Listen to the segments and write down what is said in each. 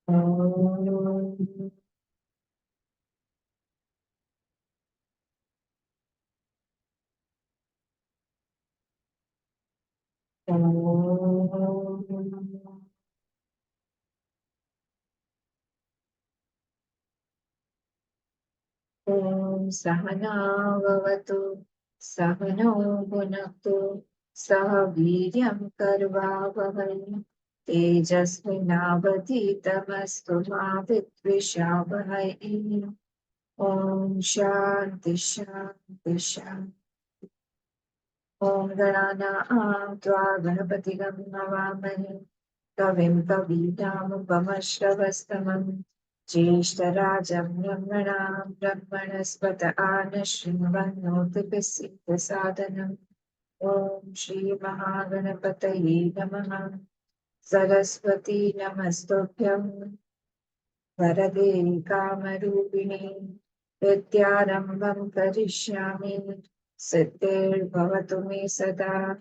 Om Sahana Vavatu Sahano Bhunaktu Sah Viryam Karvavahai Tejasvinavaditamastu Ma Vidvishavahai. Om Shanti Shanti Shanti. Om Ganana Tva Ganapati Navamani Kavim Kavithamupamashravastamam Jyeshtarajam Brahmanam Brahmanaspata Anashrinvannotipisiddhasadhanam. Om Shri Mahaganapataye Namaha. Saraswati Namastobhyam Varade Kamarupini Vidyarambam Karishyami Siddhir Bhavatu Me Sada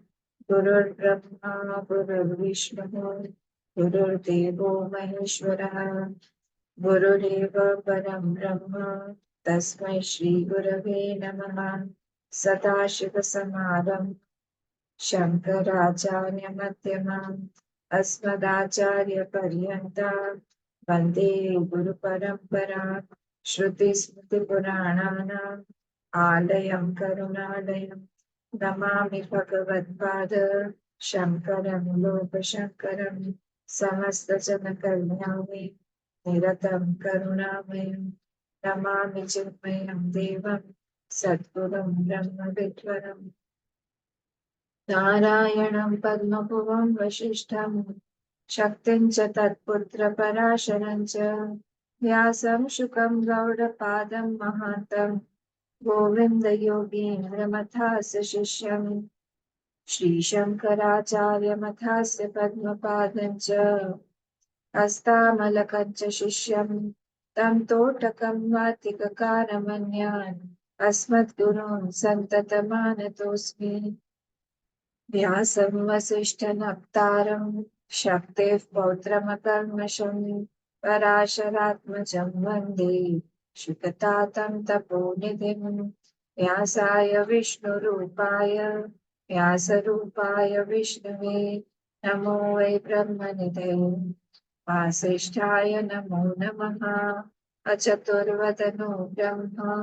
Gurur Brahma Gurur Vishnu Gurur Devo Maheshwara Gurudeva Param Brahma Tasmai Shri Gurave Namaha Sadashiva Samaram Shankaracharya Madhyamam Asmadacharya Paryanta Vande Guru Parampara Shruti Smriti Purananam Alayam Karunalayam Namami Bhagavad Shankaram Loka Shankaram Samasta Janakarnyami Niratam Karunamayam Namami Chinmayam Devam Sadgurum Brahma Vidvaram नारायणं पद्मभुवं वसिष्ठं शक्तिं च तत्पुत्रपराशरं च व्यासं शुकं गौडपादं महान्तं गोविन्दयोगीन्द्रमथास्य शिष्यं श्रीशङ्कराचार्यमथास्य पद्मपादं च हस्तामलकं च शिष्यं तं तोटकं वातिककारमन्यान् अस्मद्गुरून् सन्ततमानतोऽस्मि व्यासं वसिष्ठनप्तारं शक्तेः पौत्रमकल्मषं पराशरात्मजं वन्दे शुकतातं तपोनिधिं व्यासाय विष्णुरूपाय व्यासरूपाय विष्णवे नमो वै ब्रह्मनिधे वासिष्ठाय नमो नमः अचतुर्वदनो ब्रह्मा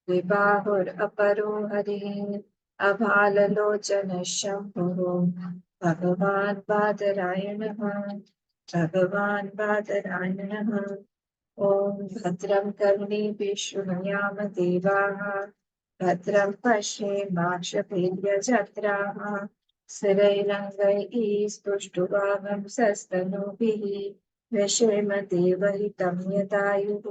द्विबाहुरपरो हरिः अभाललोचनशम्भुः भगवान् बादरायणः भगवान् बादरायणः ॐ भद्रं कर्णेभिः शृणुयाम देवाः भद्रं पश्येमाक्षभिर्यजत्राः स्थिरैरङ्गैः स्तुष्टुवागंसस्तनूभिः व्यशेम देवहितं यदायुः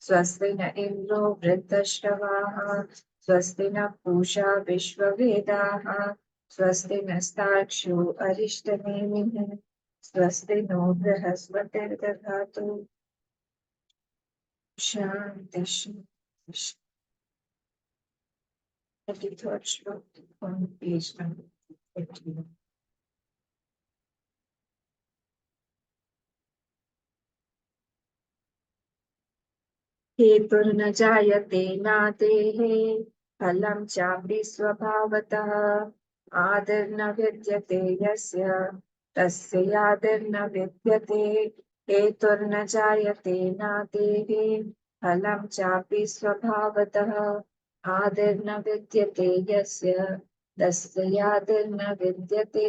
स्वस्ति न इन्द्रो वृद्धश्रवाः स्वस्ति न पूषा विश्ववेदाः स्वस्ति नस्तार्क्ष्यो अरिष्टनेमिः स्वस्ति नो बृहस्पतिर्दधातु शान्ति शान्ति शान्ति. 33rd श्लोक on page 115. हेतुर्न जायते नातेः फलं चापि स्वभावतः आदिर्न विद्यते यस्य तस्य यादिर्न विद्यते हेतुर्न जायते नातेः फलं चापि स्वभावतः आदिर्न विद्यते यस्य तस्य यादिर्न विद्यते.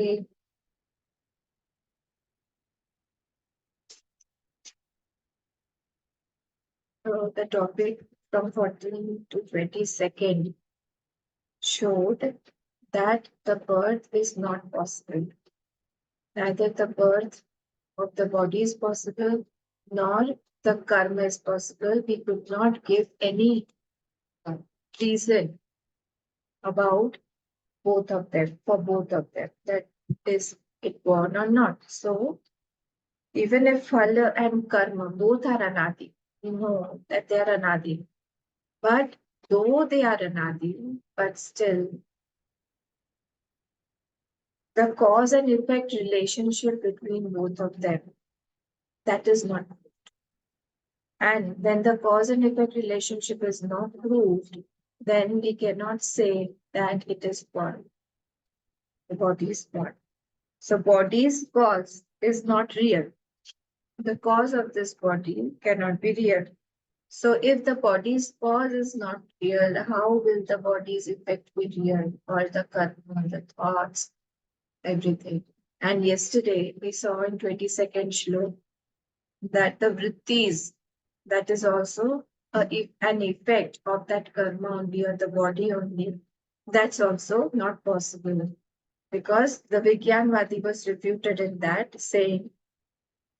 So the topic from 14 to 22nd showed that the birth is not possible. Neither the birth of the body is possible, nor the karma is possible. We could not give any uh, reason about both of them, for both of them, that is it born or not. So even if phala and karma both are anadi, we know that they are anadi. But though they are anadi, but still the cause and effect relationship between both of them, that is not. And when the cause and effect relationship is not proved, then we cannot say that it is born. The body is born. So body's cause is not real. The cause of this body cannot be real. So if the body's cause is not real, how will the body's effect be real? Or the karma, the thoughts, everything. And yesterday we saw in 22nd Shlok that the vrittis, that is also an effect of that karma only or the body only. That's also not possible because the Vigyanvadi was refuted in that, saying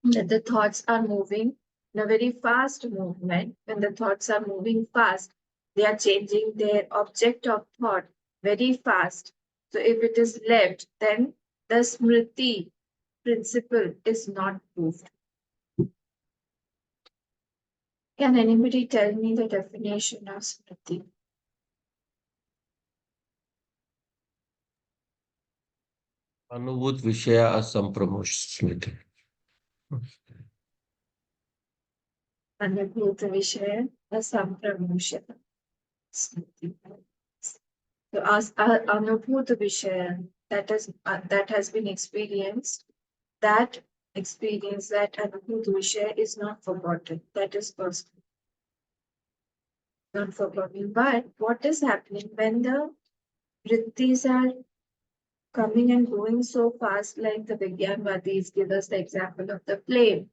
that the thoughts are moving in a very fast movement. When the thoughts are moving fast, they are changing their object of thought very fast. So if it is left, then the smriti principle is not proved. Can anybody tell me the definition of smriti? अनुभूत विषय असंप्रमोश स्मृति. Anubhuta Vishaya Asampramusha Smriti. So as Anubhuta Vishaya that has been experienced, that experience, that Anubhuta Vishaya is not forgotten. That is first not forgotten. But what is happening when the vrittis are coming and going so fast, like the Vigyanvadis give us the example of the plane.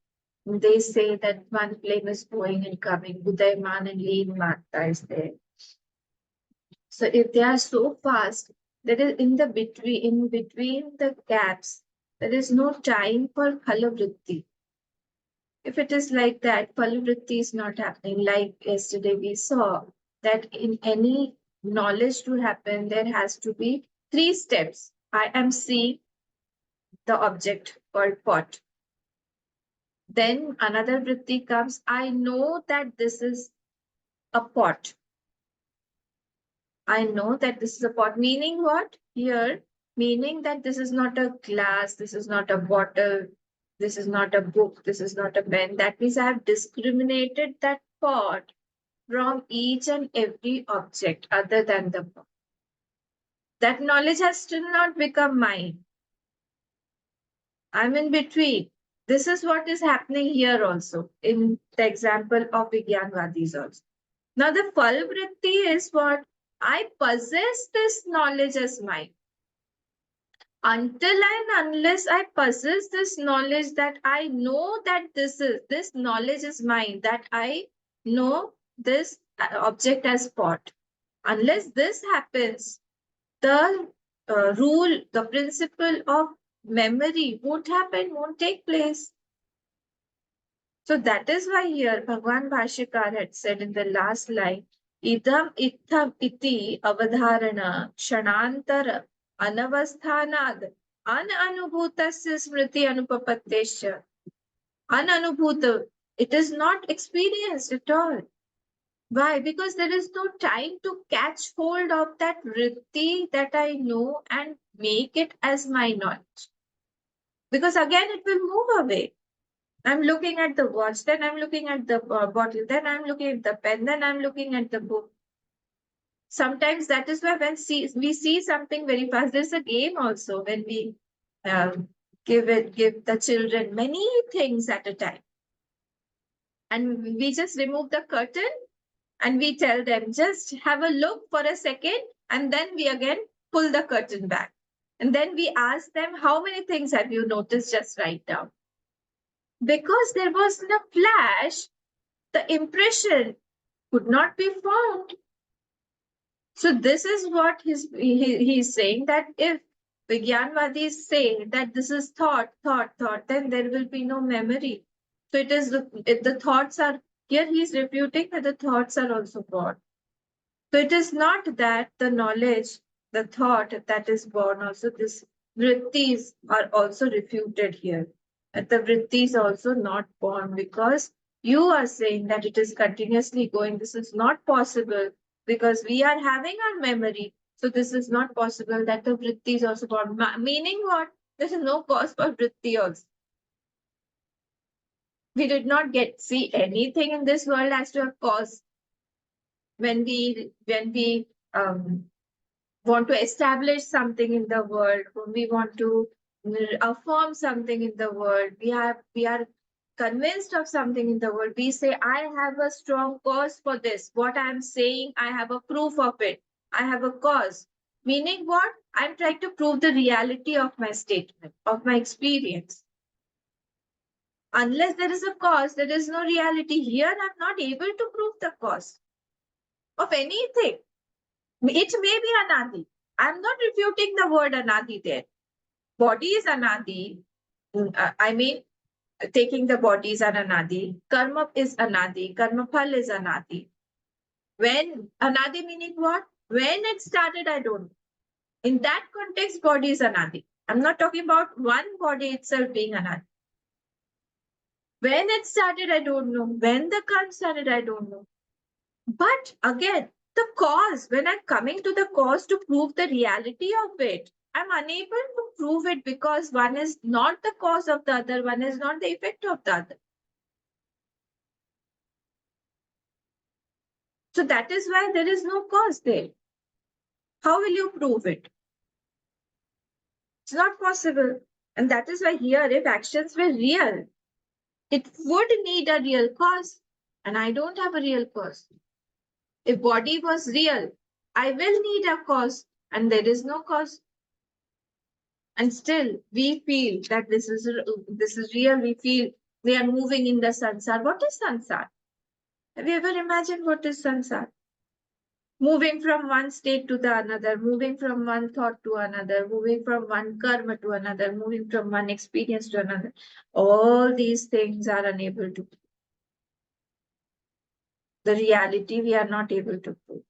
They say that one plane is going and coming, Udayman and Leen Mata is there. So if they are so fast, there is in between the gaps, there is no time for phalavritti. If it is like that, phalavritti is not happening. Like yesterday we saw that in any knowledge to happen, there has to be 3 steps. I am seeing the object called pot. Then another vritti comes. I know that this is a pot. I know that this is a pot. Meaning what? Here, meaning that this is not a glass, this is not a bottle, this is not a book, this is not a pen. That means I have discriminated that pot from each and every object other than the pot. That knowledge has still not become mine. I'm in between. This is what is happening here also in the example of Vigyanvadis also. Now the Phalvritti is what? I possess this knowledge as mine. Until and unless I possess this knowledge that I know that this knowledge is mine, that I know this object as pot. Unless this happens, the rule, the principle of memory won't happen, won't take place. So that is why here Bhagwan Bhashikar had said in the last line, idam itham iti avadharana kshanantara anavasthanad ananubhutasya smriti anupapattesya. Ananubhuta, it is not experienced at all. Why? Because there is no time to catch hold of that vritti that I know and make it as my knowledge. Because again, it will move away. I'm looking at the watch, then I'm looking at the bottle, then I'm looking at the pen, then I'm looking at the book. Sometimes that is why when we see something very fast, there's a game also when we give the children many things at a time. And we just remove the curtain and we tell them, just have a look for a second, and then we again pull the curtain back. And then we ask them, how many things have you noticed just right now? Because there was in a flash, the impression could not be found. So this is what he's saying, that if Vigyanvadis say that this is thought, then there will be no memory. So it is the thoughts are, here he's refuting that the thoughts are also born. So it is not that the knowledge, the thought that is born also, this vrittis are also refuted here. That the vrittis also not born because you are saying that it is continuously going. This is not possible because we are having our memory. So this is not possible that the vritti is also born. Meaning what? There is no cause for vritti also. We did not see anything in this world as to a cause. When we want to establish something in the world, when we want to affirm something in the world, we are convinced of something in the world, we say, I have a strong cause for this. What I'm saying, I have a proof of it. I have a cause. Meaning what? I'm trying to prove the reality of my statement, of my experience. Unless there is a cause, there is no reality. Here, I'm not able to prove the cause of anything. It may be anadi. I'm not refuting the word anadi there. Body is anadi. I mean, taking the body is an anadi. Karma is anadi. Karma phal is anadi. When anadi meaning what? When it started, I don't know. In that context, body is anadi. I'm not talking about one body itself being anadi. When it started, I don't know. When the karma started, I don't know. But again, the cause, when I'm coming to the cause to prove the reality of it, I'm unable to prove it because one is not the cause of the other, one is not the effect of the other. So that is why there is no cause there. How will you prove it? It's not possible. And that is why here, if actions were real, it would need a real cause. And I don't have a real cause. If body was real, I will need a cause. And there is no cause. And still we feel that this is real. We feel we are moving in the sansar. What is sansar? Have you ever imagined what is sansar? Moving from one state to the another, moving from one thought to another, moving from one karma to another, moving from one experience to another. All these things are unable to prove. The reality we are not able to prove.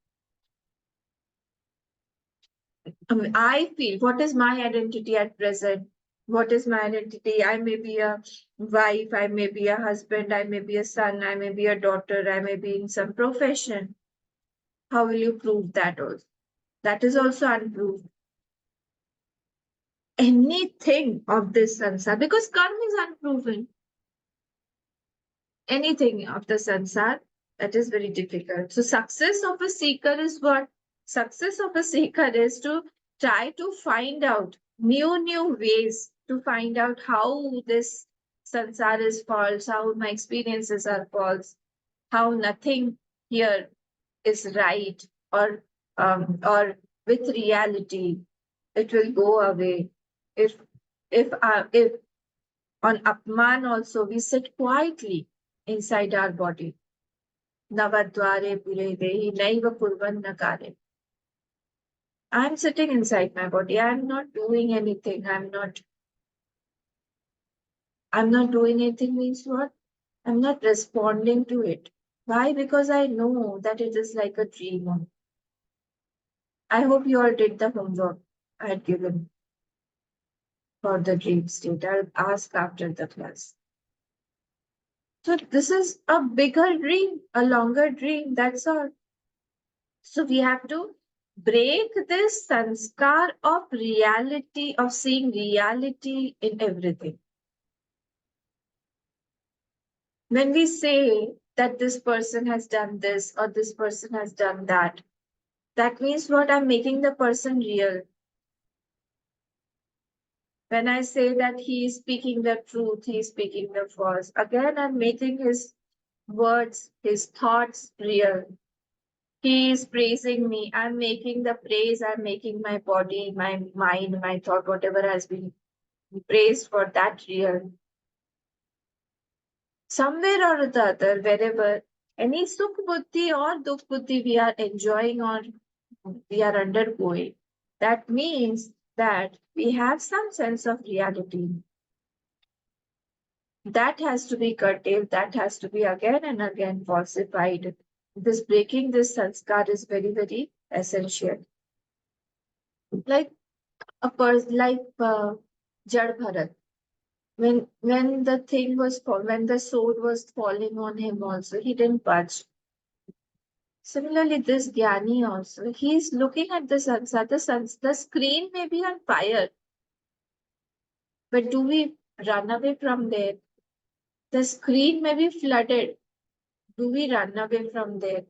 I feel, what is my identity at present? What is my identity? I may be a wife, I may be a husband, I may be a son, I may be a daughter, I may be in some profession. How will you prove that also? That is also unproved. Anything of this sansar, because karma is unproven. Anything of the sansar, that is very difficult. So success of a seeker is what? Success of a seeker is to try to find out new ways to find out how this sansar is false, how my experiences are false, how nothing here is right, or with reality it will go away. If on Apman also we sit quietly inside our body. Navadware pure dehi naiva purvan nakare. I'm sitting inside my body. I'm not doing anything. I'm not doing anything means what? I'm not responding to it. Why? Because I know that it is like a dream. I hope you all did the homework I had given for the dream state. I'll ask after the class. So this is a bigger dream, a longer dream. That's all. So we have to break this sanskar of reality, of seeing reality in everything. When we say that this person has done this or this person has done that, that means what? I'm making the person real. When I say that he is speaking the truth, he is speaking the false, again, I'm making his words, his thoughts real. He is praising me. I'm making the praise, I'm making my body, my mind, my thought, whatever has been praised for that real. Somewhere or the other, wherever any sukh buddhi or dukh buddhi we are enjoying or we are undergoing, that means that we have some sense of reality. That has to be curtailed, that has to be again and again falsified. This breaking this sanskar is very, very essential. Like a person, like Jad Bharat. When the thing was when the sword was falling on him also, he didn't budge. Similarly, this Gyani also, he's looking at the sansar. The screen may be on fire, but do we run away from there? The screen may be flooded. Do we run away from there?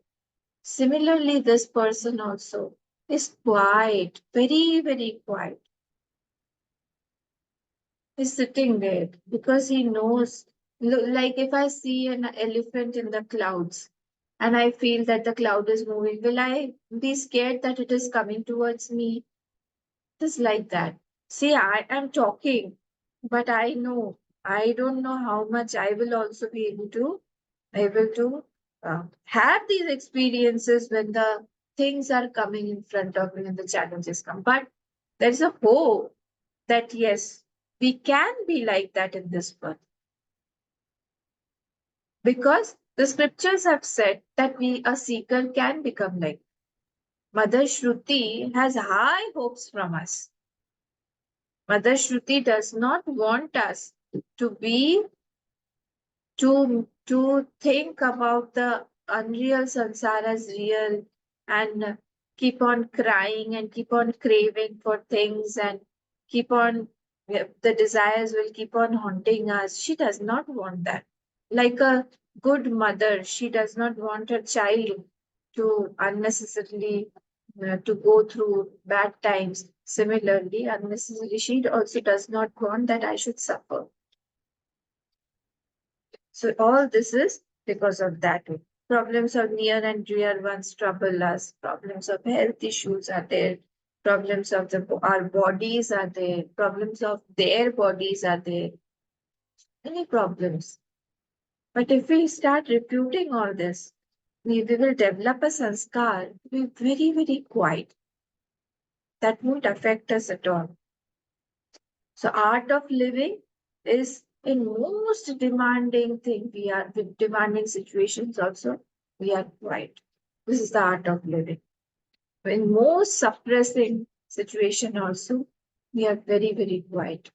Similarly, this person also is quiet, very, very quiet. He's sitting there because he knows, like if I see an elephant in the clouds and I feel that the cloud is moving, will I be scared that it is coming towards me? Just like that. See, I am talking, but I know, I don't know how much I will also be able to have these experiences when the things are coming in front of me and the challenges come. But there's a hope that yes, we can be like that in this birth. Because the scriptures have said that a seeker can become like. Mother Shruti has high hopes from us. Mother Shruti does not want us to be to think about the unreal sansara as real and keep on crying and keep on craving for things and keep on the desires will keep on haunting us. She does not want that. Like a good mother, she does not want her child to unnecessarily to go through bad times. Similarly, unnecessarily, she also does not want that I should suffer. So all this is because of that. Problems of near and dear ones trouble us. Problems of health issues are there. Problems of our bodies are there. Problems of their bodies are there. Many problems. But if we start refuting all this, we will develop a sanskar to be very, very quiet. That won't affect us at all. So art of living is in most demanding thing we are with demanding situations also we are quiet. This is the art of living. In most suppressing situation also we are very, very quiet.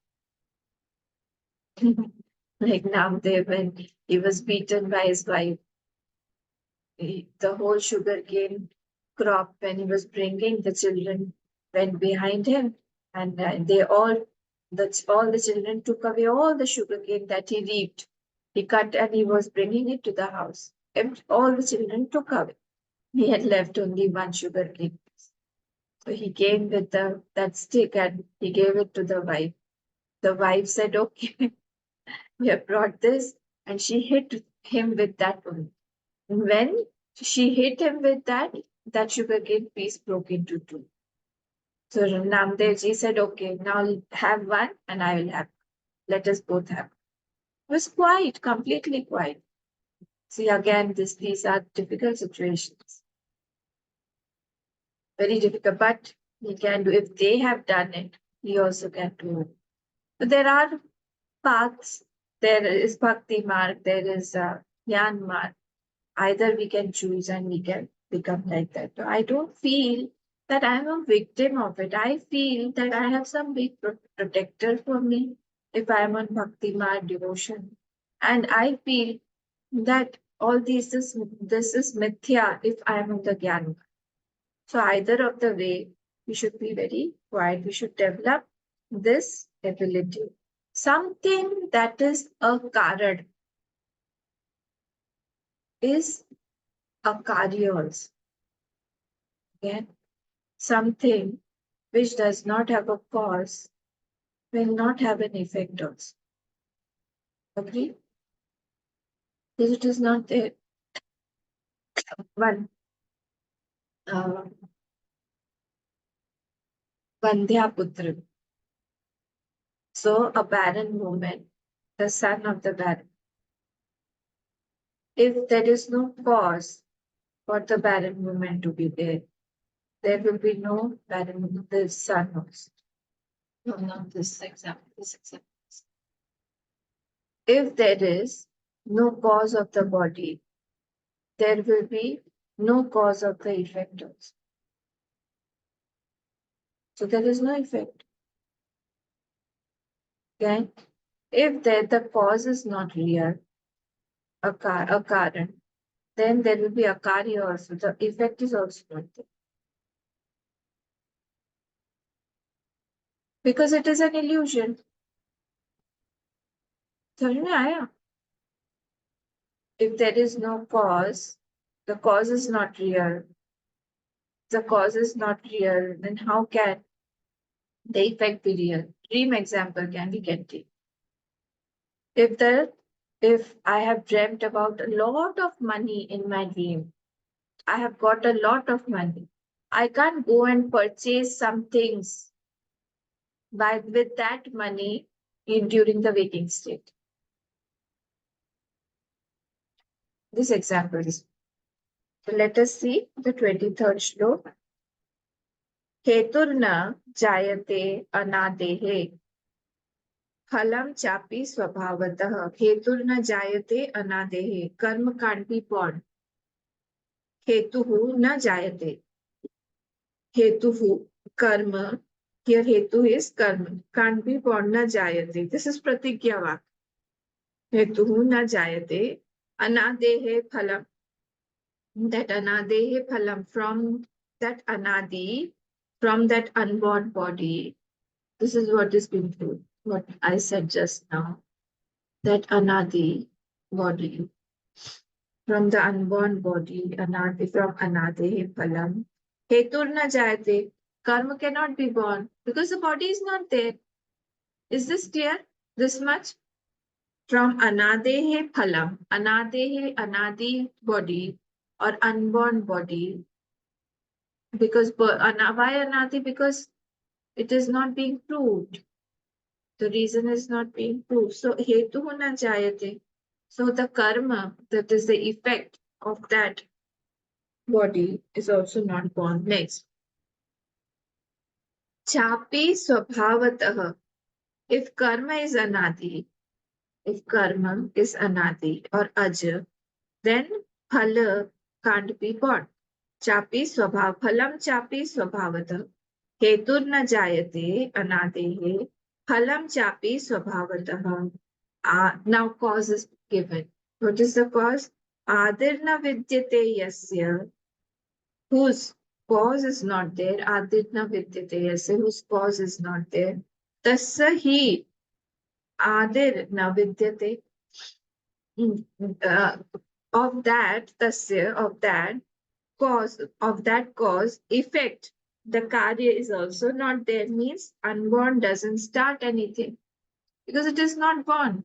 Like Namdev when he was beaten by his wife, the whole sugarcane crop when he was bringing the children went behind him and all the children took away all the sugarcane that he reaped. He cut and he was bringing it to the house. And all the children took away. He had left only one sugarcane. So he came with that stick and he gave it to the wife. The wife said, "Okay, we have brought this," and she hit him with that one. When she hit him with that, that sugarcane piece broke into two. So Namdev ji said, "Okay, now have one and I will have. Let us both have." It was quiet, completely quiet. See, again, these are difficult situations. Very difficult, but he can do. If they have done it, he also can do it. So there are paths. There is Bhakti Marg, there is Jnana Marg. Either we can choose and we can become like that. So I don't feel that I'm a victim of it. I feel that I have some big protector for me if I'm on Bhakti Marg devotion. And I feel that all this is mithya if I'm in the Gyan. So either of the way, we should be very quiet. We should develop this ability. Something that is a karad is a karya also. Okay? Something which does not have a cause will not have an effect also. Agree? Because it is not there. One uh, Vandhya Putra. So a barren woman, the son of the barren. If there is no cause for the barren woman to be there will be no barren woman, the son also. No, not this example, this example. If there is no cause of the body, there will be no cause of the effect also. So there is no effect. Okay? If the cause is not real, a karan, then there will be a karya also. The effect is also not there. Because it is an illusion. समझ में आया? If there is no cause, the cause is not real. The cause is not real, then how can the effect be real? Dream example can be getting. If the if I have dreamt about a lot of money in my dream, I have got a lot of money. I can't go and purchase some things with that money during the waking state. This example is. So let us see the 23rd shlok. Heturna jayate anadehe phalam chapi swabhavatah. Heturna jayate anadehe. Karma can't be born. Hetuhu na jayate. Hetuhu, karma. Here hetu is karma. Can't be born na jayate. This is pratigya vak. Hetuhu na jayate. Anadehe phalam. That anadehe phalam, from that anadi, from that unborn body. This is what is being told. What I said just now. That anadi body. From the unborn body, anadi, from anadehe phalam. Hetur na jayate. Karma cannot be born because the body is not there. Is this clear? This much? From anadehe phalam, anadehe, anadi body or unborn body. Because why anadi? Because it is not being proved. The reason is not being proved. So hetu na jayate. So the karma, that is the effect of that body, is also not born. Next. Chapi swabhavatah. If karma is anadi, if karma is anadi or aja, then phala can't be born. Chapi swabhav, phalam chapi swabhavatah. Hetur na jayate anadehe. Phalam chapi swabhavatah. Now cause is given. What is the cause? Adirna vidyate yasya, whose cause is not there. Adirna vidyate yasya, whose cause is not there. Tasya hi adir na vidyate. Of that, tasya, of that cause, effect, the karya is also not there. Means unborn doesn't start anything because it is not born.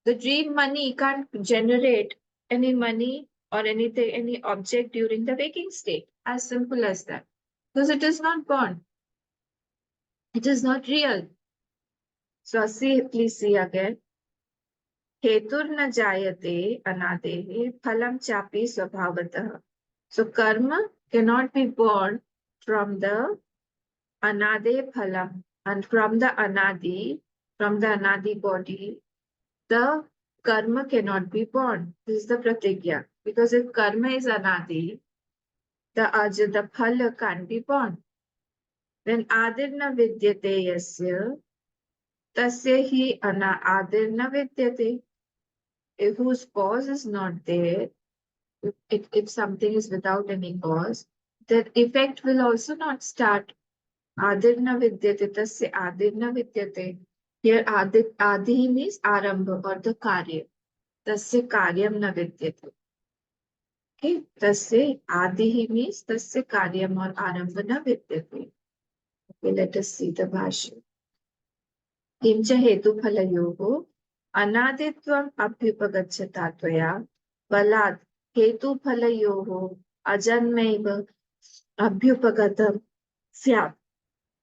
The dream money can't generate any money or anything, any object during the waking state. As simple as that. Because it is not born. It is not real. So see, please see again. Heturna jayate anadehe phalam chapi swabhavatah. So karma cannot be born from the anade phalam, and from the anadi body, the karma cannot be born. This is the pratigya. Because if karma is anadi, the phala can't be born. Then adirna vidyate yasya, tasya hi adirna vidyate. If whose cause is not there, if something is without any cause, that effect will also not start. Adirna vidyate, tasya adirna vidyate. Here adi means arambha or the karya. Tasya karyam na vidyate. Okay, tasya adi means tasya karyam or arambha na vidyate. Okay, let us see the bhashya. किंच हेतुफलयोः अनादित्वम् अभ्युपगच्छता त्वया बलात् हेतुफलयोः अजन्मैव अभ्युपगतं स्यात्.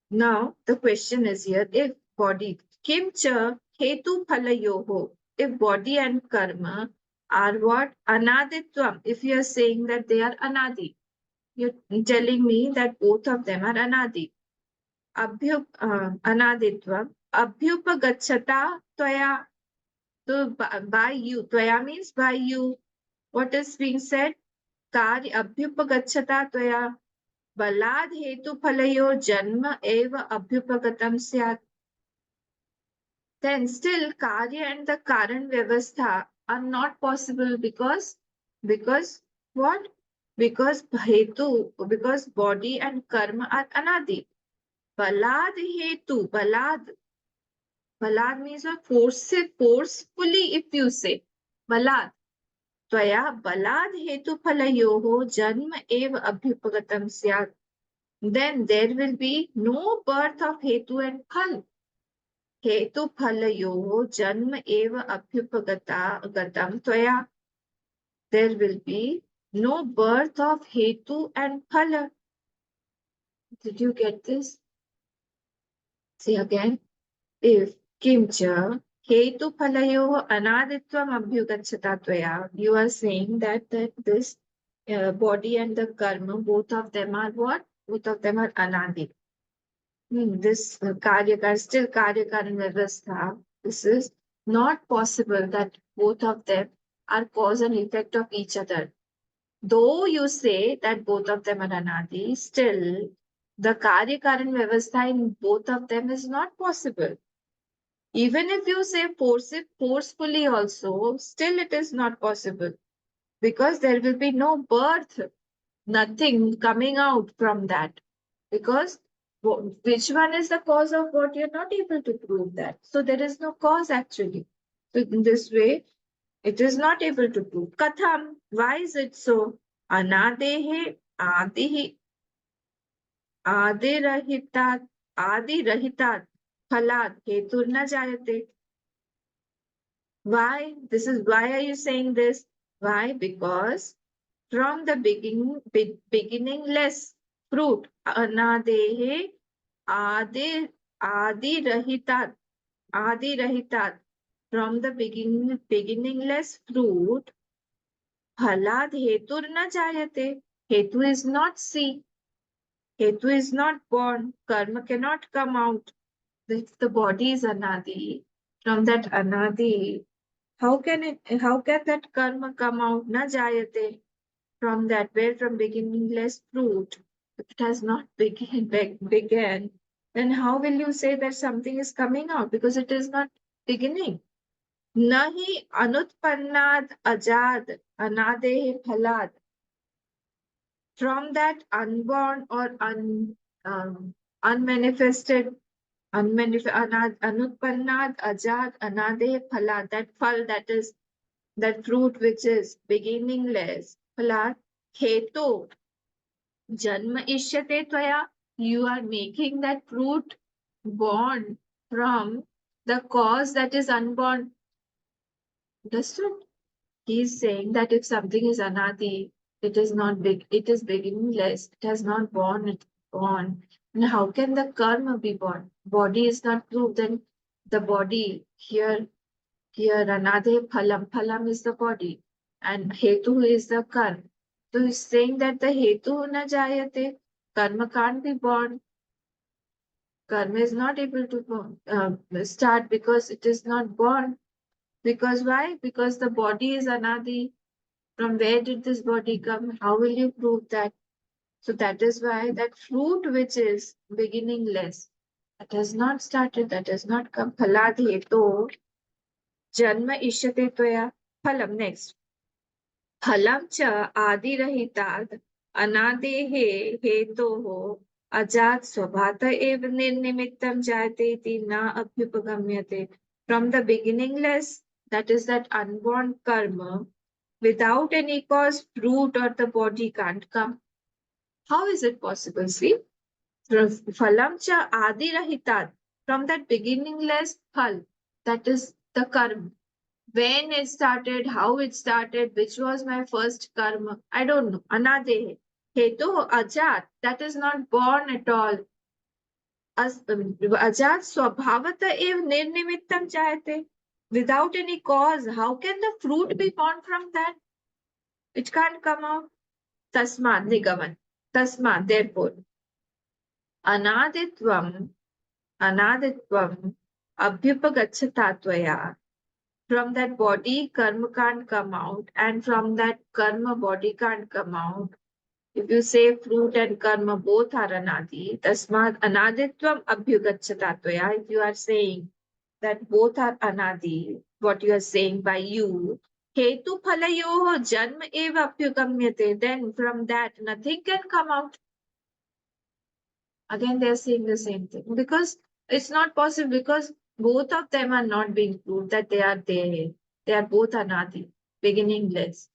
Now the question is here, if body kimcha hetufalayoho, if body and karma are what? Anaditvam. If you are saying that they are anadi, you're telling me that both of them are anadi. Anaditvam abhyupagachata tvaya. So by you, tvaya means by you. What is being said? Karya abhyupagachata tvaya balad hetu phalayo janma eva abhyupagatam syat. Then still karya and the karan vyavastha are not possible because what? Because because body and karma are anadi. Balad hetu, balad means forcefully, if you say. बलात् त्वया बलाद् हेतुफलयोः जन्म एव अभ्युपगतं स्यात्. Then there will be no birth of hetu and phal. हेतुफलयोः जन्म एव अभ्युपगतं त्वया. There will be no birth of hetu and phala. Did you get this? See again. If kimcha हेतुफलयोः अनादित्वम् अभ्युगच्छता त्वया, you are saying that this body and the karma, both of them are what? Both of them are anadi. This Karyakar, still Karyakar and Vyavastha, this is not possible that both of them are cause and effect of each other. Though you say that both of them are anadi, still the Karyakar and Vyavastha in both of them is not possible. Even if you say forcefully also, still it is not possible because there will be no birth, nothing coming out from that. Because which one is the cause of what? You're not able to prove that. So there is no cause actually. So in this way, it is not able to prove. Katham, why is it so? Anadehe adihi adirahitat adirahitat phalat heturna jayate. Why? This is why are you saying this? Why? Because from the beginningless fruit, anadehe adi adi rahitat adi rahitat, from the beginningless fruit, phalad hetur na jayate. Hetu is not seen. Hetu is not born. Karma cannot come out. If the body is anadi, from that anadi, how can that karma come out? Na jayate. From that, where from beginningless fruit, if it has not began, then how will you say that something is coming out? Because it is not beginning. Nahi anutpannad ajad anadehe phalad. From that unborn or unmanifested, anutpannad ajad anadehe phalad, that phal, that is that fruit which is beginningless, phalad, hetu Janma ishyate tvaya. You are making that fruit born from the cause that is unborn. Understood? He is saying that if something is anadi, it is not big, it is beginningless, it has not born, it born. And how can the karma be born? Body is not proved, then the body here anade phalam. Phalam is the body, and hetu is the karma. So he's saying that the hetu na jayate, karma can't be born. Karma is not able to start because it is not born. Because why? Because the body is anadi. From where did this body come? How will you prove that? So that is why that fruit which is beginningless, that has not started, that has not come. Phaladi hetu janma ishyate tvaya. Phalam next. फलं च आदिरहितात् अनादेः हेतोः अजात् स्वभात एव निर्निमित्तं जायते इति न अभ्युपगम्यते. From the beginningless, that is that unborn karma, without any cause, fruit or the body can't come. How is it possible? See, phalam cha adirahitat, from that beginningless phal, that is the karma. When it started, how it started, which was my first karma, I don't know. Anadehe. Hetu ajat, that is not born at all. Ajat swabhavata ev nirnimittam chayate. Without any cause, how can the fruit be born from that? It can't come out. Tasmat nigaman. Tasmat, therefore. Anaditvam, anaditvam, abhyupagachata tvaya. From that body, karma can't come out, and from that karma, body can't come out. If you say fruit and karma both are anadi, tasmad anaditvam abhyugachata tvaya. If you are saying that both are anadi, what you are saying by you, hetu phalayoho janma eva abhyugamyate, then from that nothing can come out. Again, they are saying the same thing because it's not possible, because both of them are not being proved that they are there. They are both anadi. beginningless.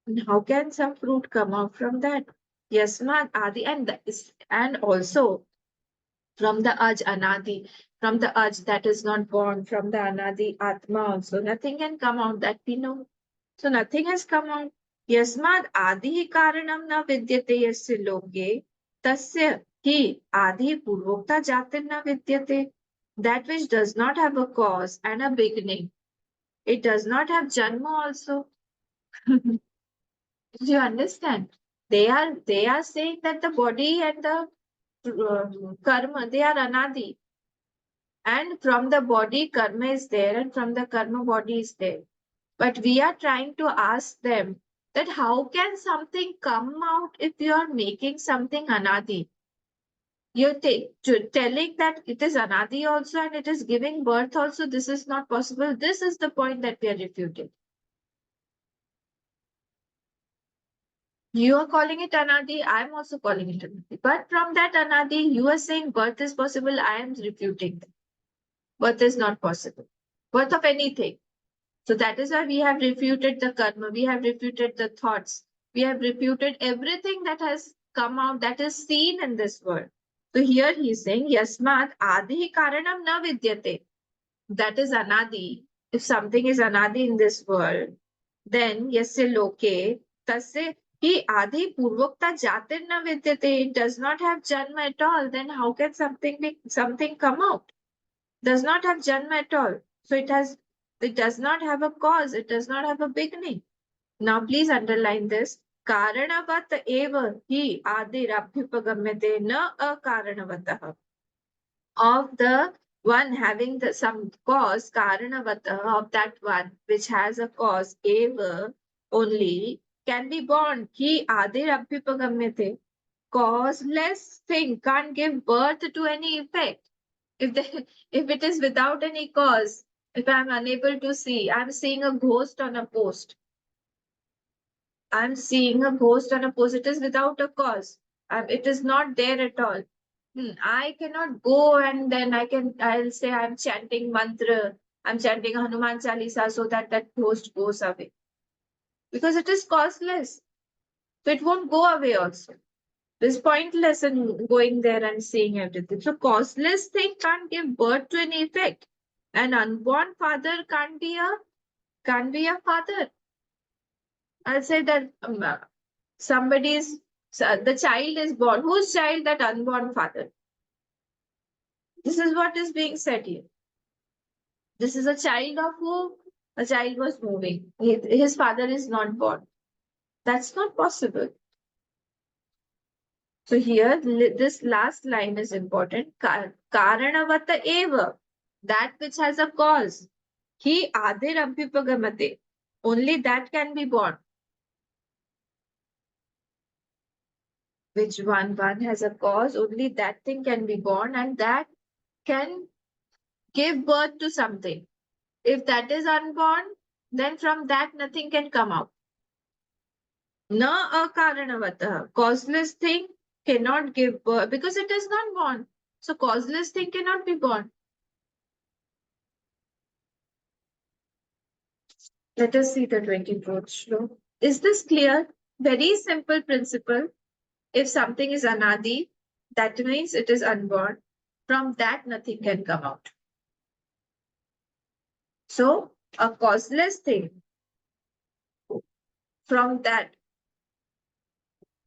And how can some fruit come out from that? Yasmat Adi, and also from the Aj Anadi, from the Aj that is not born, from the Anadi Atma also. Nothing can come out that we know. So nothing has come out. Yasmad Adi Karanam na vidyate yasya loke tasya hi Adi Purvokta Jatir na vidyate. That which does not have a cause and a beginning. It does not have Janma also. Do you understand? They are saying that the body and the karma, they are anadi. And from the body, karma is there, and from the karma, body is there. But we are trying to ask them that how can something come out if you are making something anadi? You're telling that it is anadi also and it is giving birth also. This is not possible. This is the point that we are refuting. You are calling it anadi. I am also calling it anadi. But from that anadi, you are saying birth is possible. I am refuting that. Birth is not possible. Birth of anything. So that is why we have refuted the karma, we have refuted the thoughts, we have refuted everything that has come out, that is seen in this world. So here he is saying, Yasmat Adi Karanam na vidyate. That is Anadi. If something is Anadi in this world, then Yasya Loke, Tasya Hi Adi Purvokta Jatir na vidyate. It does not have Janma at all. Then how can something come out? Does not have Janma at all. So it does not have a cause, it does not have a beginning. Now please underline this. Karanavat eva hi adirabhyupagamyate na akaranavataha. Of the one having some cause, karanavataha, of that one which has a cause, eva only, can be born. Hi adirabhyupagamyate. Causeless thing can't give birth to any effect. If it is without any cause, if I'm unable to see, I'm seeing a ghost on a post. I'm seeing a ghost on a post. It is without a cause. It is not there at all. I cannot go and then I'll say I'm chanting mantra. I'm chanting Hanuman Chalisa so that that ghost goes away. Because it is causeless. So it won't go away also. It's pointless in going there and seeing everything. So causeless thing can't give birth to any effect. An unborn father can't be a father. I'll say that the child is born. Whose child? That unborn father. This is what is being said here. This is a child of who? A child was moving. His father is not born. That's not possible. So here, this last line is important. Karanavata eva. That which has a cause. He adir abhipagamate. Only that can be born. Which one has a cause, only that thing can be born and that can give birth to something. If that is unborn, then from that nothing can come out. Na akaranavataha. Causeless thing cannot give birth because it is not born. So causeless thing cannot be born. Let us see the 24th Shlok. Is this clear? Very simple principle. If something is anadi, that means it is unborn. From that, nothing can come out. So, a causeless thing, from that,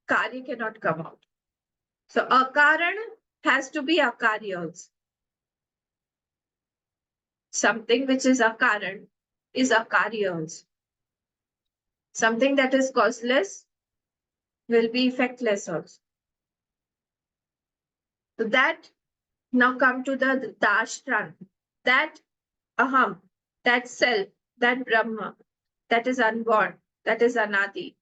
karya cannot come out. So, akaran has to be akari also. Something which is akaran is akari also. Something that is causeless will be effectless also. So that, now come to the dashtran. That aham, that self, that Brahma, that is unborn, that is anadi,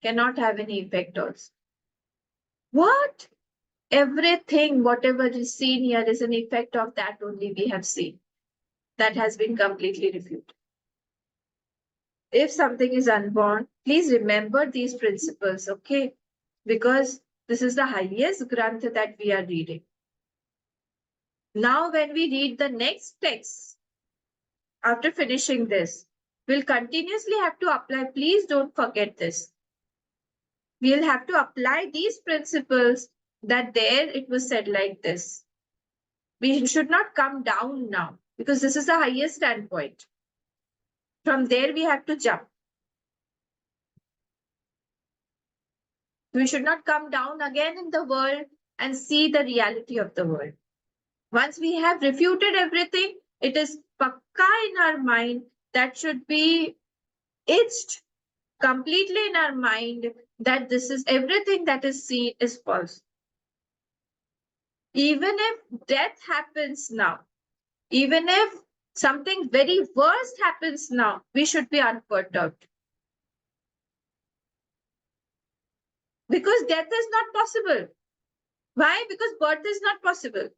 cannot have any effect also. What? Everything, whatever is seen here, is an effect of that only we have seen. That has been completely refuted. If something is unborn, please remember these principles, okay? Because this is the highest granth that we are reading. Now, when we read the next text, after finishing this, We'll continuously have to apply. Please don't forget this. We'll have to apply these principles that there it was said like this. We should not come down now because this is the highest standpoint. From there, we have to jump. We should not come down again in the world and see the reality of the world. Once we have refuted everything, it is pakka in our mind that should be etched completely in our mind that this is everything that is seen is false. Even if death happens now, even if something very worst happens now, we should be unperturbed. Because death is not possible. Why? Because birth is not possible.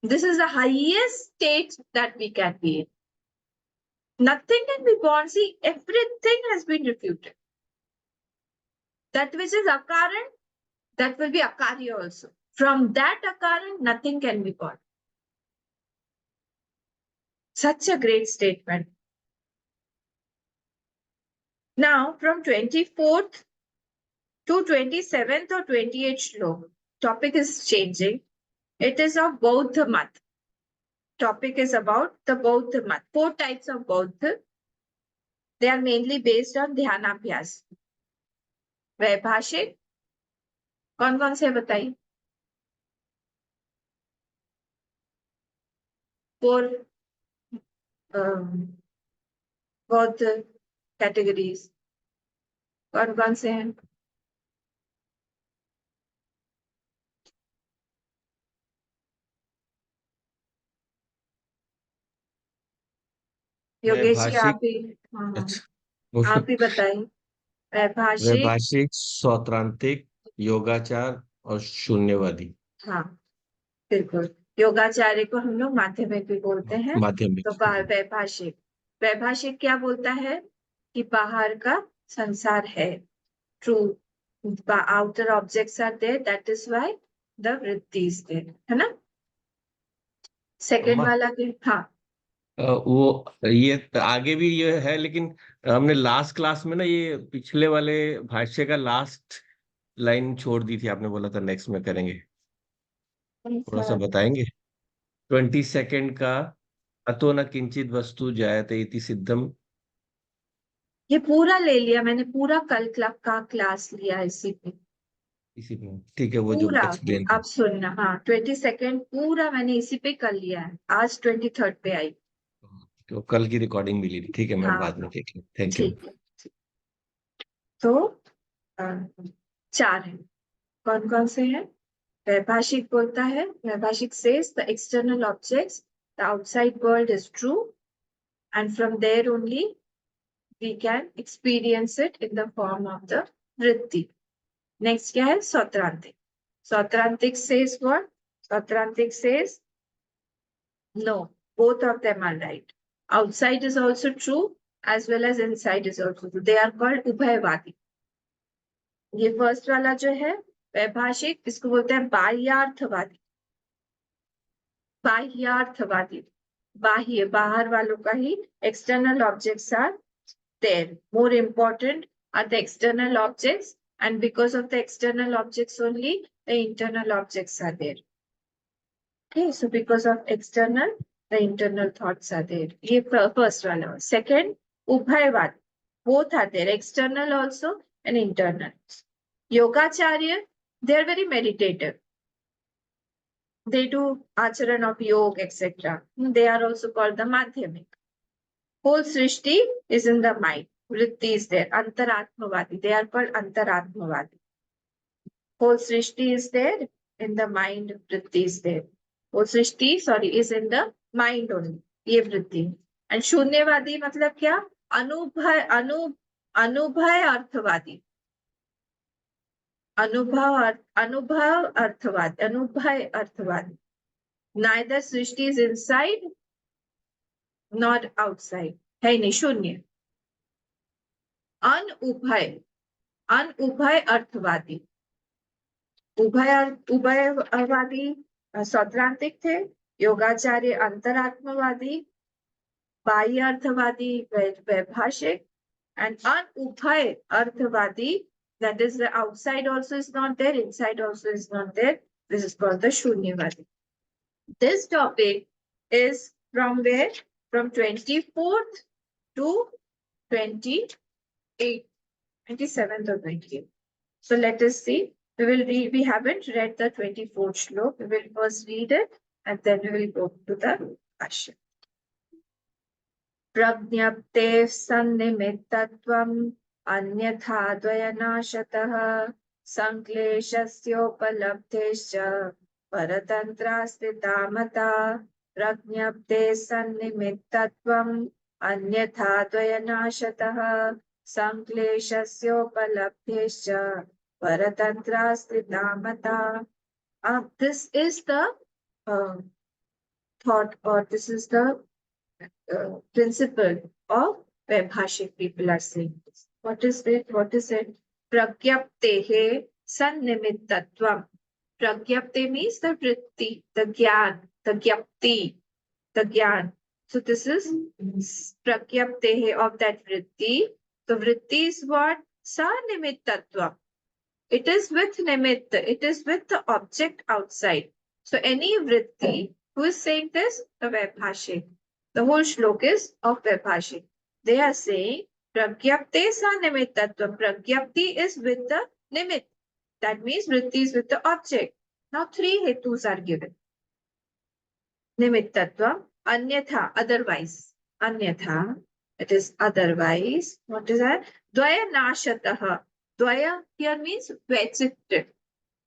This is the highest state that we can be in. Nothing can be born. See, everything has been refuted. That which is akaran, that will be akarya also. From that akaran, nothing can be born. Such a great statement. Now, from 24th to 27th or 28th Shlok, topic is changing. It is of Bauddha Mat. Topic is about the Bauddha Mat. 4 types of Bauddha. They are mainly based on Dhyanabhyas. वैभाषिक कौन कौन से बताइए? 4 बौद्ध categories कौन कौन से हैं? योगेश जी वैभाषिक, आप ही, हाँ अच्छा, आप ही बताइए. वैभाषिक, वैभाषिक, सौत्रांतिक, योगाचार और शून्यवादी. हाँ बिल्कुल. योगाचार्य को हम लोग माध्यमिक भी बोलते हैं. माध्यमिक. तो वैभाषिक, वैभाषिक क्या बोलता है कि बाहर का संसार है, true, outer objects are there, that is why the वृत्ति इज देयर, है ना. सेकंड अम्मा, वाला के, हाँ वो ये आगे भी ये है, लेकिन हमने लास्ट क्लास में ना ये पिछले वाले भाष्य का लास्ट लाइन छोड़ दी थी. आपने बोला था नेक्स्ट में करेंगे. थोड़ा सा बताएंगे. 22 का अतो न किंचित वस्तु जायते इति सिद्धम. ये पूरा ले लिया मैंने, पूरा कल का क्लास लिया इसी पे इसी में ठीक है, वो जो पूरा. एक्सप्लेन आप सुनना, हाँ 22 पूरा मैंने इसी पे कर लिया है. आज 23 पे आई. तो कल की रिकॉर्डिंग मिली थी. ठीक है, मैं हाँ बाद में देख लूँ. Thank you. ठीक है. तो 4 है. कौन कौन से हैं? वैभाषिक बोलता है, वैभाषिक says the external objects, the outside world is true, and from there only we can experience it in the form of the vritti. Next क्या है? सौत्रांतिक. सौत्रांतिक says what? सौत्रांतिक says no, both of them are right. Outside is also true as well as inside is also true. They are called उभयवादी. ये first वाला जो है वैभाषिक, इसको बोलते हैं बाह्यार्थवादी. बाह्यार्थवादी, बाह्य, बाहर वालों का ही. External objects are there. More important are the external objects, and because of the external objects only the internal objects are there. Okay, so because of external the internal thoughts are there. ये first वाला. Second, उभयवाद, both are there, external also and internal. Yogacharya, they are very meditative. They do acharan of yoga, etc. They are also called the madhyamik. Whole srishti is in the mind. Vritti is there. Antaratmavadi. They are called Antaratmavadi. Whole srishti is there in the mind. Vritti is there. Whole srishti, sorry, is in the mind only. ये वृत्ति. And शून्यवादी मतलब क्या? अनुभय अर्थवादी. अनुभव अर्थवाद, अनुभय अर्थवाद. Neither Srishti is inside not outside. है नहीं, शून्य. अनुभय अर्थवादी. उभयवादी सौत्रांतिक थे. योगाचार्य अंतरात्मवादी, बाह्य अर्थवादी वैभाषिक, and unubhay arthvadi, that is the outside also is not there, inside also is not there. This is called the Shunyavadi. This topic is from where? From 24th to 28th, 27th or 28th. So let us see. We will read, we haven't read the 24th shlok. We will first read it and then we will go to the Bhashya. प्रज्ञप्ते सन्निमित्तत्वम् अन्यथा द्वयनाशतः संक्लेशस्योपलब्धेश्च परतन्त्रास्थिता मता प्रज्ञप्ते सन्निमित्तत्वम् अन्यथा द्वयनाशतः संक्लेशस्योपलब्धेश्च परतन्त्रास्थिता मता. This is the thought, or this is the principle of Vaibhashik people are saying this. What is it? What is it? Pragyaptehe sannimittatvam. Pragyapte means the vritti, the gyan, the gyapti, the gyan. So this is pragyaptehe of that vritti. The vritti is what? Sannimittatvam. It is with nimitta. It is with the object outside. So any vritti, who is saying this? The Vaibhashik. The whole shlok is of Vaibhashik. They are saying Pragyapte sa nimittatvam. Pragyapti is with the nimit. That means vritti is with the object. Now three hetus are given. Nimittatvam, anyatha, otherwise. Anyatha, it is otherwise. What is that? Dvaya nashataha. Dvaya here means vechitra.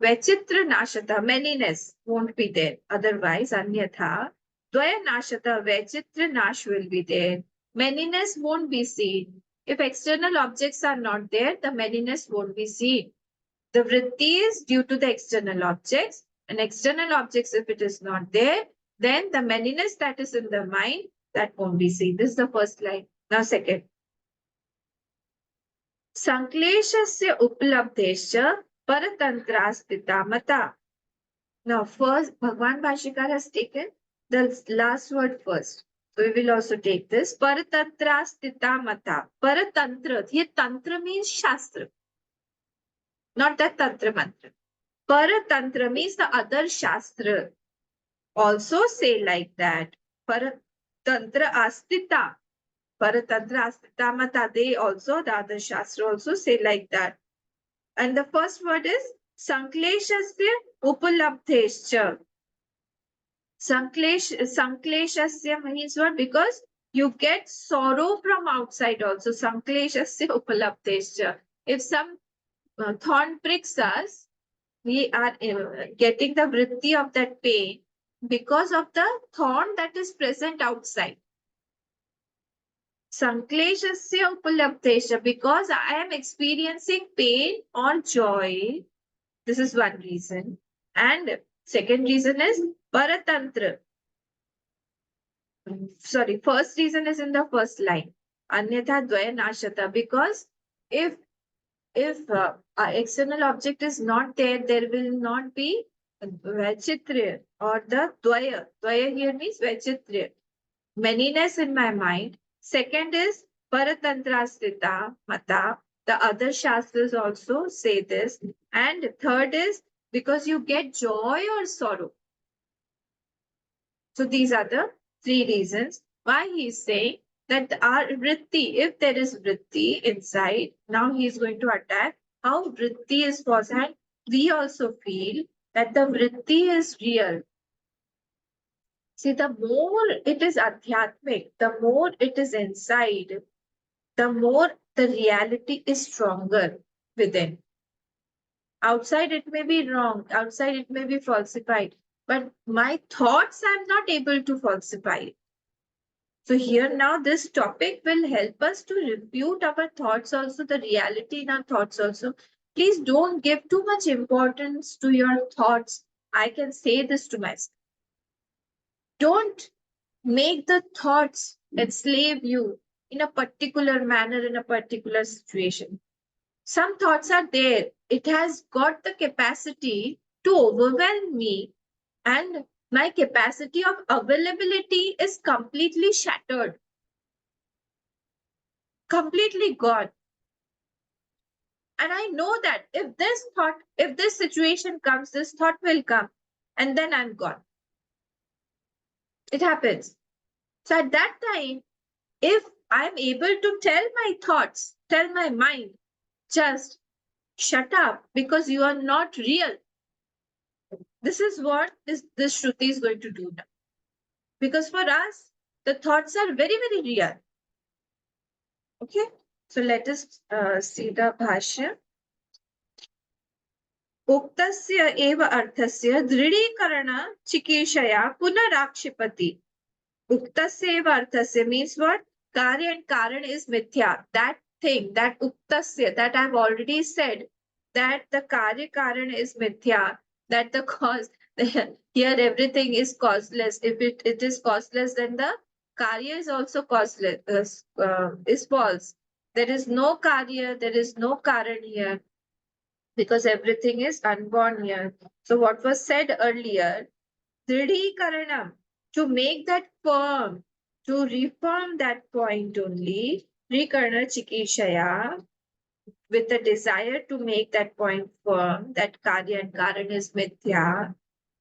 Vechitra nashataha, manyness won't be there. Otherwise, anyatha. Dvaya nashata, vechitra nash will be there. Manyness won't be seen. If external objects are not there, the manyness won't be seen. The vritti is due to the external objects, and external objects, if it is not there, then the manyness that is in the mind, that won't be seen. This is the first line. Now second. Sankleshasya uplabdesha paratantrastita mata. Now, first, Bhagwan Bhashikar has taken the last word first. So, we will also take this. Paratantra stita mata. Paratantra. Here, tantra means shastra. Not that tantra mantra. Paratantra means the other shastra. Also say like that. Paratantra astita. Paratantra astita mata. They also, the other shastra also say like that. And the first word is Sankleshasya upalabdhescha. Sankleshasya means what? Because you get sorrow from outside also. Sankleshasya upalabdhescha. If some thorn pricks us, we are getting the vritti of that pain because of the thorn that is present outside. Sankleshasya upalabdhescha. Because I am experiencing pain or joy. This is one reason. And second reason is paratantra. Sorry, first reason is in the first line. Anyatha dvaya nashata. Because if external object is not there, there will not be vachitrya or the dvaya. Dvaya here means vachitrya. Manyness in my mind. Second is paratantrastita mata. The other shastras also say this. And third is because you get joy or sorrow. So these are the three reasons why he is saying that our vritti, if there is vritti inside, now he is going to attack how vritti is possible. And we also feel that the vritti is real. See, the more it is adhyatmic, the more it is inside, the more the reality is stronger within. Outside it may be wrong, outside it may be falsified, but my thoughts I'm not able to falsify. So here now this topic will help us to refute our thoughts also, the reality in our thoughts also. Please don't give too much importance to your thoughts. I can say this to myself. Don't make the thoughts enslave you in a particular manner, in a particular situation. Some thoughts are there. It has got the capacity to overwhelm me and My capacity of availability is completely shattered, completely gone. And I know that if this thought, if this situation comes, this thought will come, and then I'm gone. It happens. So at that time, if I'm able to tell my thoughts, tell my mind, just shut up because you are not real. This is what this Shruti is going to do now. Because for us, the thoughts are very, very real. Okay? So let us see the Bhashya. उक्तस्य एव अर्थस्य दृढीकरण चिकीर्षया पुनराक्षिपति. Uktasya eva arthasya means what? Karya and Karan is mithya. That thing, that uktasya, that I've already said, that the Karya Karan is mithya, that the cause, here everything is causeless. If it is causeless, then the Karya is also causeless, is false. There is no Karya, there is no Karan here, because everything is unborn here. So what was said earlier, Dridhikaranam, to make that firm, to reform that point only, Rikarna Chikishaya, with the desire to make that point firm, that Karya and Karan is Mithya.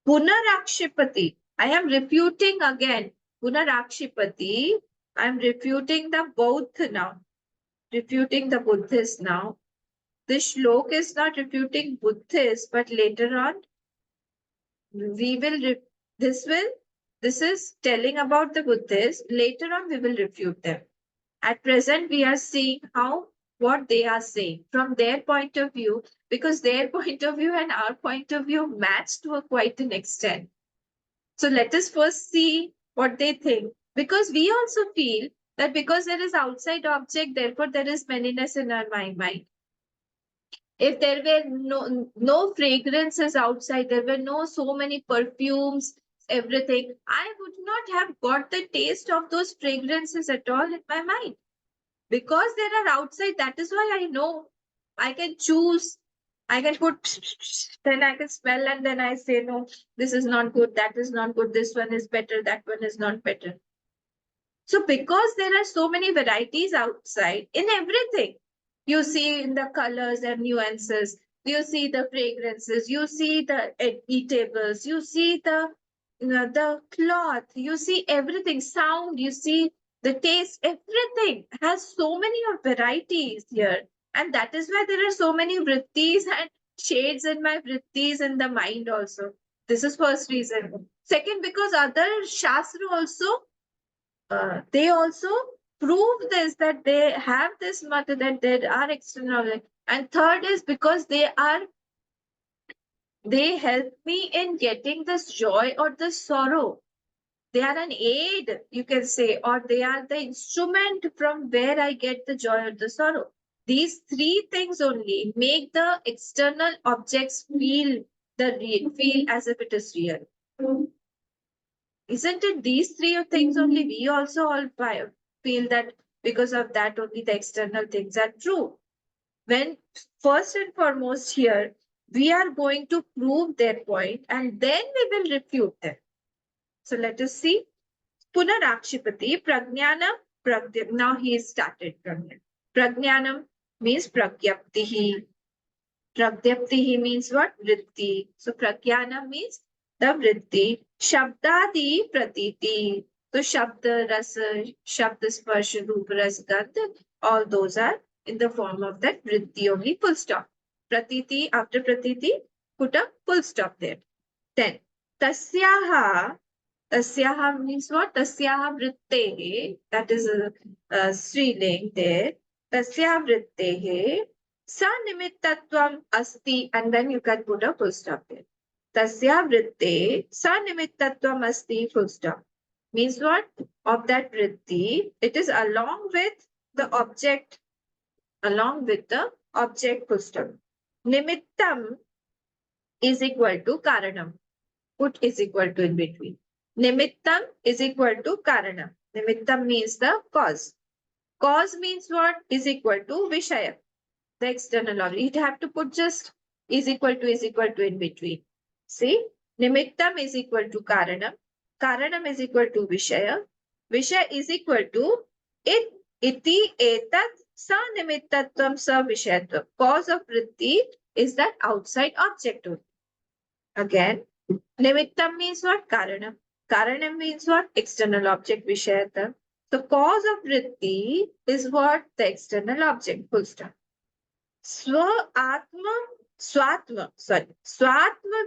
Punarakshipati, I am refuting again. Punarakshipati, I am refuting the Bauddha now, refuting the Buddhists now. This Shlok is not refuting Buddhists, but later on, we will, this is telling about the Buddhists. Later on, we will refute them. At present, we are seeing what they are saying from their point of view, because their point of view and our point of view match to quite an extent. So let us first see what they think, because we also feel that because there is outside object, therefore there is manyness in our mind. If there were no fragrances outside, there were no so many perfumes, everything, I would not have got the taste of those fragrances at all in my mind. Because there are outside, that is why I know I can choose. I can put, then I can smell, and then I say, no, this is not good, that is not good, this one is better, that one is not better. So because there are so many varieties outside in everything, you see in the colors and nuances, you see the fragrances, you see the eatables, you see the cloth, you see everything, sound, you see the taste, everything has so many of varieties here. And that is why there are so many vrittis and shades in my vrittis in the mind also. This is first reason. Second, because other Shastra also, they also prove this, that they have this matter, that there are external. And third is because they help me in getting this joy or this sorrow. They are an aid, you can say, or they are the instrument from where I get the joy or the sorrow. These three things only make the external objects feel as if it is real. Isn't it these three things only? We also all feel that because of that only the external things are true. When first and foremost here, we are going to prove their point and then we will refute them. So let us see. Punarakshipati Pragnanam. Now he is started Pragnan. Pragnanam means Pragyaptihi. Pragyaptihi means what? Vritti. So Pragyana means the vritti. Shabdadi pratiti. So Shabda, Rasa, Shabda, Sparsha, Rupa, Ras, Gandha, all those are in the form of that vritti only, full stop. Pratiti, after pratiti, put a full stop there. Then, tasyaha, tasyaha means what? Tasyaha vrittehe, that is a Sriling there. Tasyaha vrittehe, Sanimitatvam asti, and then you can put a full stop there. Tasya vritte sanimitatvam asti, full stop. Means what? Of that vritti, it is along with the object, full stop. Nimittam is equal to karanam. Put is equal to in between. Nimittam is equal to karanam. Nimittam means the cause. Cause means what? Is equal to vishaya, the external object. You'd have to put just is equal to in between. See? Nimittam is equal to Karanam. Karanam is equal to Vishaya. Vishaya is equal to it, iti, etat, sa nimittatvam, sa vishayatvam. Cause of vritti is that outside object only. Again, nimittam means what? Karanam. Karanam means what? External object, Vishayatam. The cause of vritti is what? The external object. Full stop. स्वात्म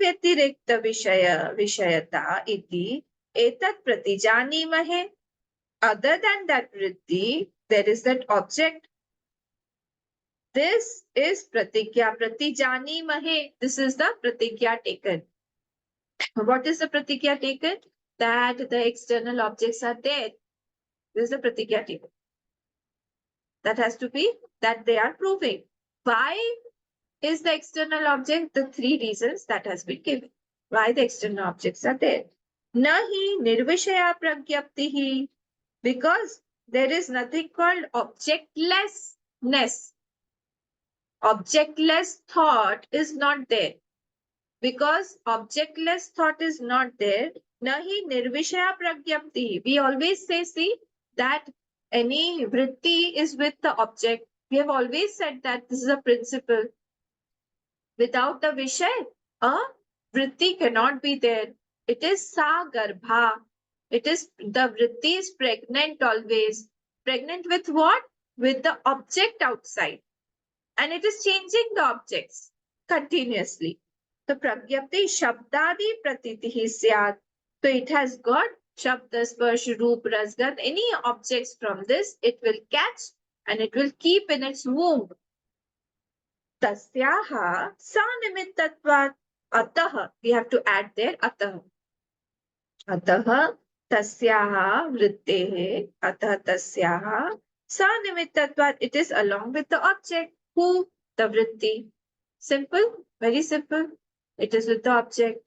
व्यतिरिक्त विषयता इति एतत् प्रतिजानीमहे. Other than that vritti, there is that object. This is pratigya. Pratijanīmahe. This is the pratigya taken. What is the pratigya taken? That the external objects are there. This is the pratigya taken. That has to be that they are proving. Why is the external object? The three reasons that has been given. Why the external objects are there. Nahi nirvishaya pragyaptihi. Because there is nothing called objectlessness. Objectless thought is not there. Because objectless thought is not there, nahi nirvishaya pragyapti. We always say, see, that any vritti is with the object. We have always said that this is a principle. Without the vishay, a vritti cannot be there. It is sa garbha. It is, the vritti is pregnant always. Pregnant with what? With the object outside. And it is changing the objects continuously. So pragyapti shabdadi pratitihi syat. So it has got shabda, sparsh, roop, rasgat, any objects from this, it will catch and it will keep in its womb. Tasyaha sa nimittatvat. Ataha, we have to add there ataha. Ataha tasyaha vrittehe. Ataha tasyaha sa nimittatvat. It is along with the object. Who? The vritti. Simple, very simple. It is with the object.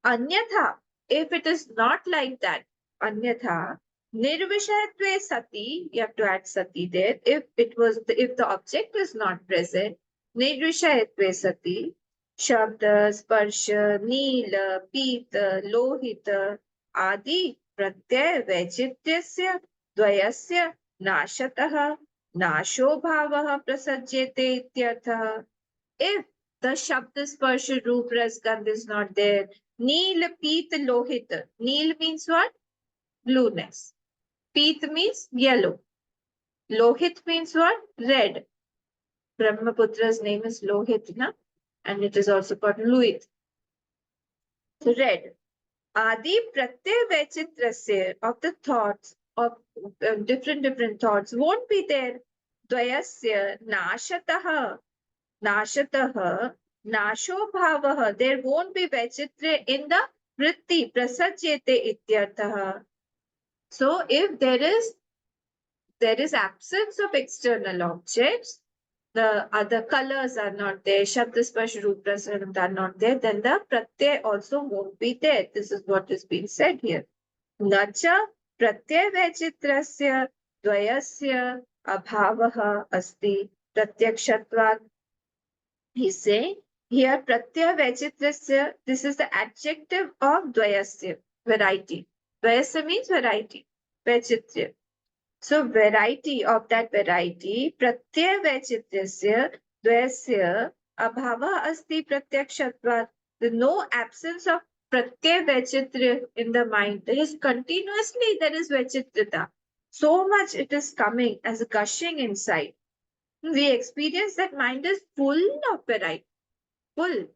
Anyatha, if it is not like that, anyatha, nirvishayatve sati, you have to add sati there. If the object is not present, nirvishayatve sati, shabda, sparsha, neela, pita, lohita, adi, pratyay, vaichityasya, dvayasya, nashatah, nasho bhavah prasajyate ityarthah. If the shabda, sparsha, roop, ras, gandh is not there, neel, peet, lohit. Neel means what? Blueness. Peet means yellow. Lohit means what? Red. Brahmaputra's name is Lohit, na? And it is also called Luit. So red. Adi pratyay vaichitrasya of the thoughts of different thoughts won't be there. Dvayasya nashatah. Nashatah. Nasho bhavah. There won't be vaichitra in the vritti. Prasajyate ityarthah. So if there is absence of external objects, the other colors are not there, Shabda, Sparsh, Roop, Rasa are not there, then the Pratyay also won't be there. This is what is being said here. Nacha Pratyay Vaichitrasya Dvayasya Abhavaha Asti Pratyakshatvat. He's saying here Pratyay Vaichitrasya, this is the adjective of Dvayasya, variety. Dvayasya means variety. Vaichitra. So variety of that variety, pratyay vaichityasya dvayasya abhava asti pratyakshatvat. There's no absence of pratyay vaichitra in the mind. There is continuously, there is vaichitrita. So much it is coming as gushing inside. We experience that mind is full of variety. Full.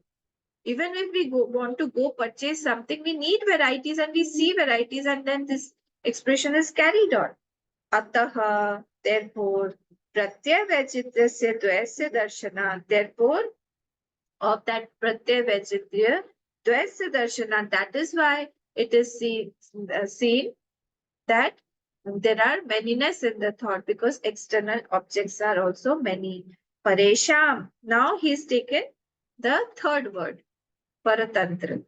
Even if we want to go purchase something, we need varieties and we see varieties and then this expression is carried on. Ataha, therefore, pratyay vaichitrasya dvayasya darshana. Therefore, of that pratyay vaichitra, dvayasya darshana, that is why it is seen that there are manyness in the thought because external objects are also many. Paresham. Now he's taken the third word, paratantra.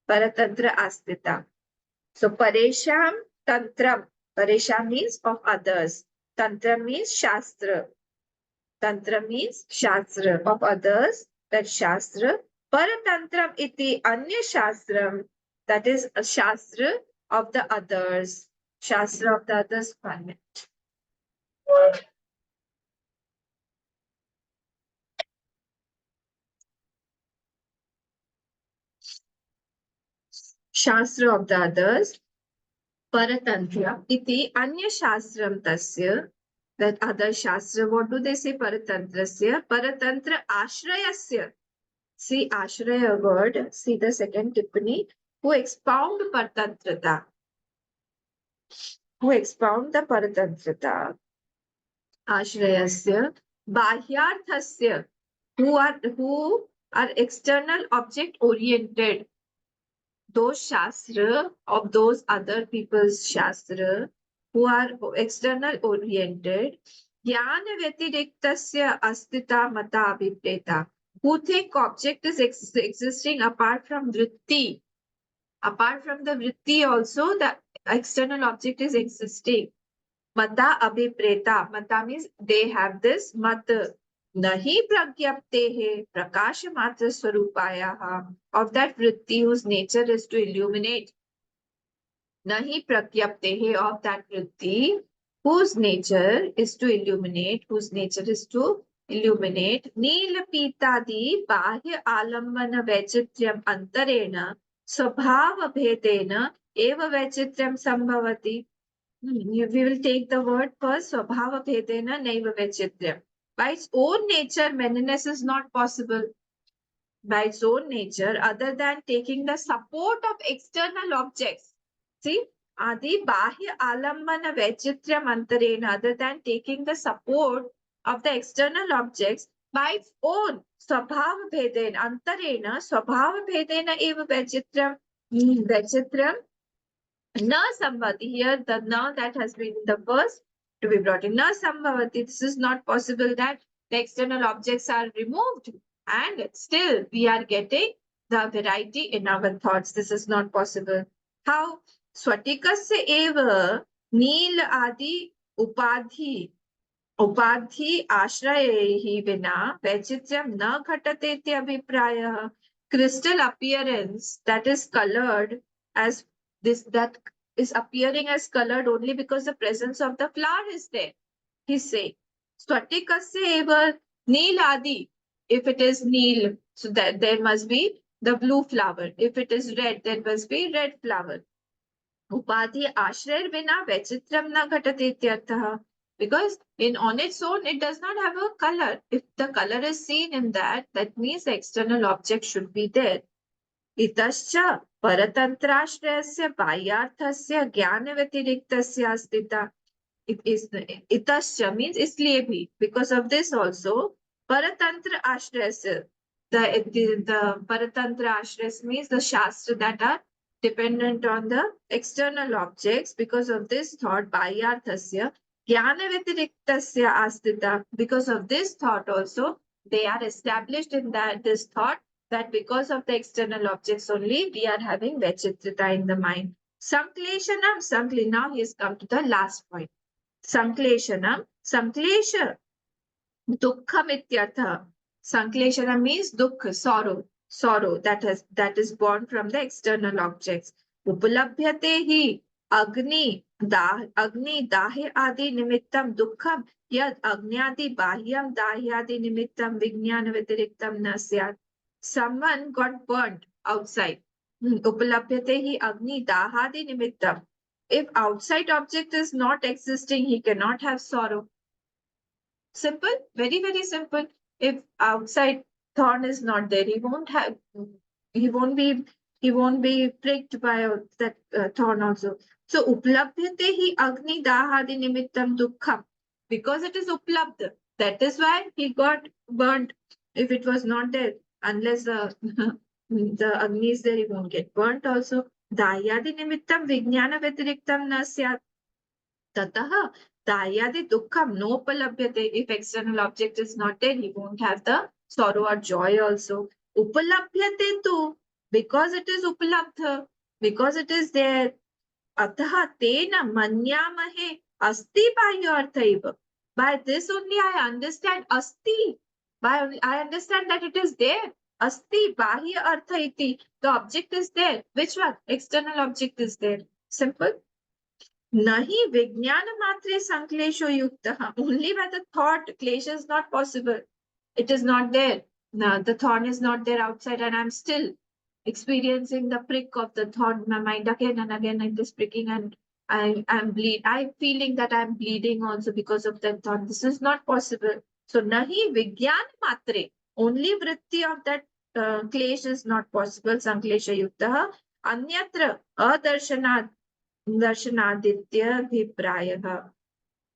Paratantra astita. So paresham tantram. Paresham means of others. Tantra means shastra. Tantra means shastra of others. That shastra Paratantram iti anya shastram, that is a shastra of the others. Shastra of the others, one minute. Shastra of the others. Paratantra iti anya shastram tasya. That other shastra, what do they say? Paratantrasya. Paratantra ashrayasya. See ashraya word. See the second tippani. Who expound paratantrata. Who expound the paratantrata. Ashrayasya. Bahyarthasya. Who are external object oriented. Those shastra of those other people's shastra who are external oriented, jnana vyatiriktasya astita mata abhipreta, who think object is existing apart from vritti. Apart from the vritti also, the external object is existing. Mata abhipreta. Mata means they have this mat. Nahi pragyaptehe prakasha matra swarupayaha. Of that vritti whose nature is to illuminate. Nahi pragyaptehe, of that vritti whose nature is to illuminate, whose nature is to illuminate. Nilapitadi bahya alambana vaichityam antarena swabhava bhedena eva vaichityam sambhavati. We will take the word first. Swabhava bhedena naiva vaichityam. By its own nature, manyness is not possible. By its own nature, other than taking the support of external objects. See, Adi Bahya Alambana Vaichityam Antarena, other than taking the support of the external objects by its own Swabhava Bhedena, Antarena, Swabhava Bhedena Eva Vaichityam, Vaichityam Na Sambhavati. Here, the na that has been the first to be brought in. Na Sambhavati. This is not possible that the external objects are removed and still we are getting the variety in our thoughts. This is not possible. How? Swatikasya eva nil adi upadhi. Upadhi ashrayehi vina vaichityam na ghatate iti abhiprayah. Crystal appearance that is colored as this, that is appearing as colored only because the presence of the flower is there. He's saying, Swatikasya eva neel adi. If it is neel, so that there must be the blue flower. If it is red, there must be red flower. Upadhi ashrayar vina vaichitram na ghatate ityartha. Because in on its own, it does not have a color. If the color is seen in that, that means the external object should be there. Itascha paratantrashrayasya bahyarthasya jnana vyatiriktasya astita. It is itascha means isliye bhi. Because of this also, paratantra ashrayasya. The paratantra ashrayas means the shastra that are dependent on the external objects. Because of this thought, bahyarthasya jnana vyatiriktasya astita. Because of this thought also, they are established in that this thought that because of the external objects only, we are having Vachitrita in the mind. Sankleshanam, now he has come to the last point. Sankleshanam, Sanklesha, Dukkham ityartha. Sankleshana means dukkha, sorrow that is born from the external objects. Upalabhyate hi agni dahe adi nimittam dukkham yad agnyadi bahyam dahyadi nimittam vijnana vyatiriktam na syat. Someone got burnt outside. Upalabhyate hi agni dahadi nimittam. If outside object is not existing, he cannot have sorrow. Simple, very, very simple. If outside thorn is not there, he won't be, he won't be pricked by that thorn also. So, uplabhyate hi agni dahadi nimittam dukkham. Because it is uplabdha, that is why he got burnt. If it was not there, unless the, the agni is there, he won't get burnt also. Dahyadi nimittam vijnana vyatiriktam na syat. Tataha Dahyadi Dukkham Nopalabhyate. If external object is not there, he won't have the sorrow or joy also. Upalabhyate tu, because it is upalabdha, because it is there. Ataha tena manyamahe asti bhayaarthaiva. By this only I understand asti. I understand that it is there. Asti bahya artha iti. The object is there. Which one? External object is there. Simple. Nahi vijnana matre sanklesho yukta. Only by the thought, klesha is not possible. It is not there. No, the thorn is not there outside, and I'm still experiencing the prick of the thorn in my mind again and again, and this pricking, and I'm feeling that I'm bleeding also because of that thorn. This is not possible. So nahi vigyan matre. Only vritti of that klesh is not possible. Sanklesha yukta. Anyatra adarshana darshanaditya bhiprayah.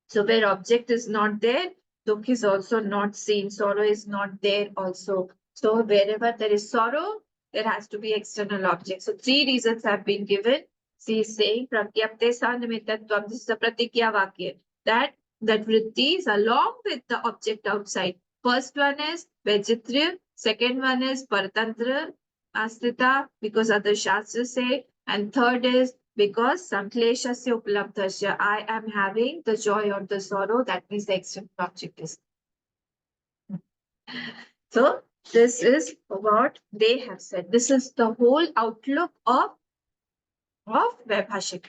So where object is not there, dukh is also not seen. Sorrow is not there also. So wherever there is sorrow, there has to be external object. So three reasons have been given. She is saying prakyapte sanimitatvam. This is a pratikya vakya. That vritti is along with the object outside. First one is vejitrya. Second one is paratantra astita, because other shastras say. And third is because sankleshasya uplabdhasya, I am having the joy or the sorrow, that means the external object is. So this is what they have said. This is the whole outlook of Vaibhashik.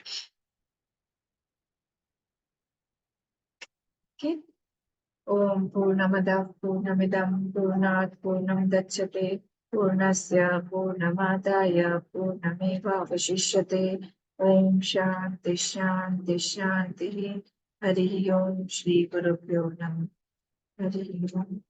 Okay. Om Purnamada Purnamidam Purnat Purnamidachyate Purnasya Purnamadaya Purnameva Vashishyate. Om Shanti Shanti Shanti. Hari Om Shri Guru Pyo Namah. Hari Om.